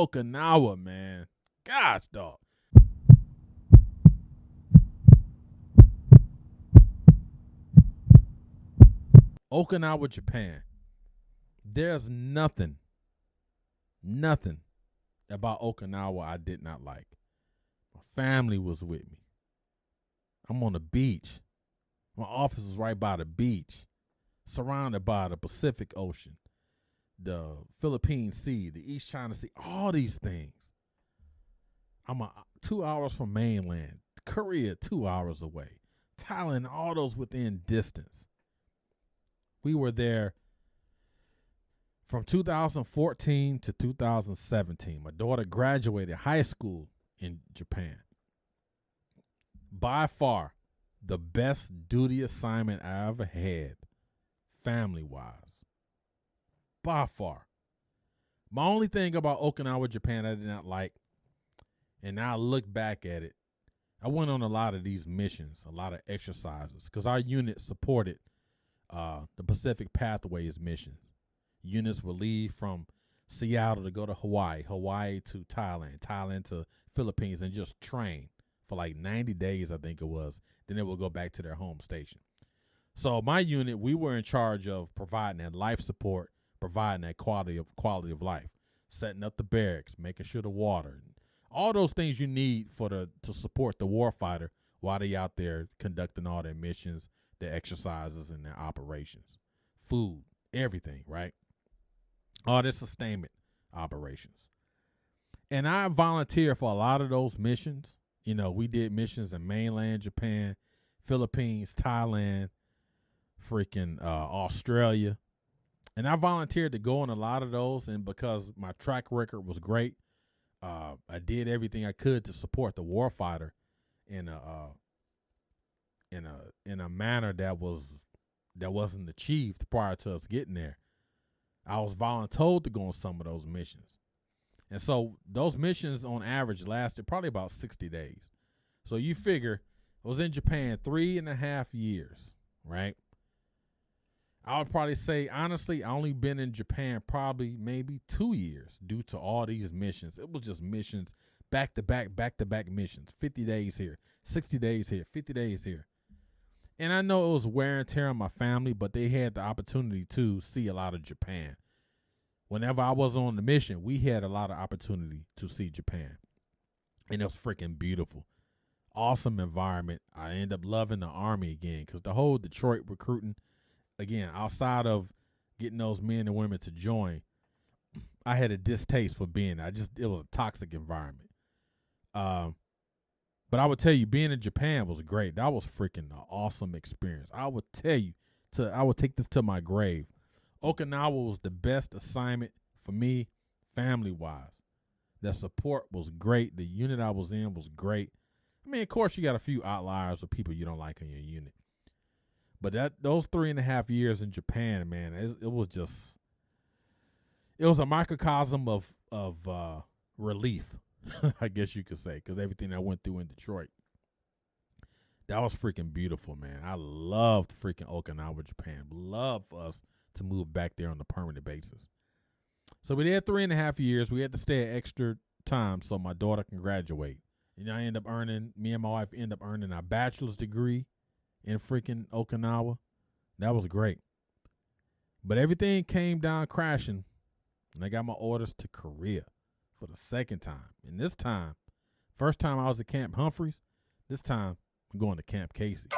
Okinawa, man. Gosh, dog. Okinawa, Japan. There's nothing about Okinawa I did not like. My family was with me. I'm on the beach. My office is right by the beach, surrounded by the Pacific Ocean, the Philippine Sea, the East China Sea, all these things. I'm 2 hours from mainland. Korea, 2 hours away. Thailand, all those within distance. We were there from 2014 to 2017. My daughter graduated high school in Japan. By far, the best duty assignment I ever had, family-wise. By far. My only thing about Okinawa, Japan, I did not like, and now I look back at it, I went on a lot of these missions, a lot of exercises, because our unit supported the Pacific Pathways missions. Units would leave from Seattle to go to Hawaii, Hawaii to Thailand, Thailand to Philippines, and just train for like 90 days, I think it was. Then they would go back to their home station. So my unit, we were in charge of providing that life support, providing that quality of life, setting up the barracks, making sure the water, all those things you need to support the warfighter while they out there conducting all their missions, their exercises, and their operations. Food, everything, right? All their sustainment operations. And I volunteered for a lot of those missions. You know, we did missions in mainland Japan, Philippines, Thailand, freaking Australia. And I volunteered to go on a lot of those. And because my track record was great, I did everything I could to support the warfighter in a manner that wasn't achieved prior to us getting there. I was voluntold to go on some of those missions. And so those missions on average lasted probably about 60 days. So you figure I was in Japan 3.5 years, right? I would probably say, honestly, I only been in Japan probably maybe 2 years due to all these missions. It was just missions, back to back missions. 50 days here, 60 days here, 50 days here. And I know it was wear and tear on my family, but they had the opportunity to see a lot of Japan. Whenever I was on the mission, we had a lot of opportunity to see Japan. And it was freaking beautiful. Awesome environment. I ended up loving the Army again because the whole Detroit recruiting, again, outside of getting those men and women to join, I had a distaste for being there. It was a toxic environment. But I would tell you, being in Japan was great. That was freaking an awesome experience. I would tell you, I would take this to my grave. Okinawa was the best assignment for me, family-wise. The support was great. The unit I was in was great. I mean, of course, you got a few outliers of people you don't like in your unit. But those 3.5 years in Japan, man, it was a microcosm of relief, I guess you could say, because everything I went through in Detroit. That was freaking beautiful, man. I loved freaking Okinawa, Japan. Love for us to move back there on a permanent basis. So we did 3.5 years. We had to stay an extra time so my daughter can graduate. And me and my wife end up earning our bachelor's degree in freaking Okinawa. That was great. But everything came down crashing, and I got my orders to Korea for the second time. And this time, first time I was at Camp Humphreys, this time I'm going to Camp Casey.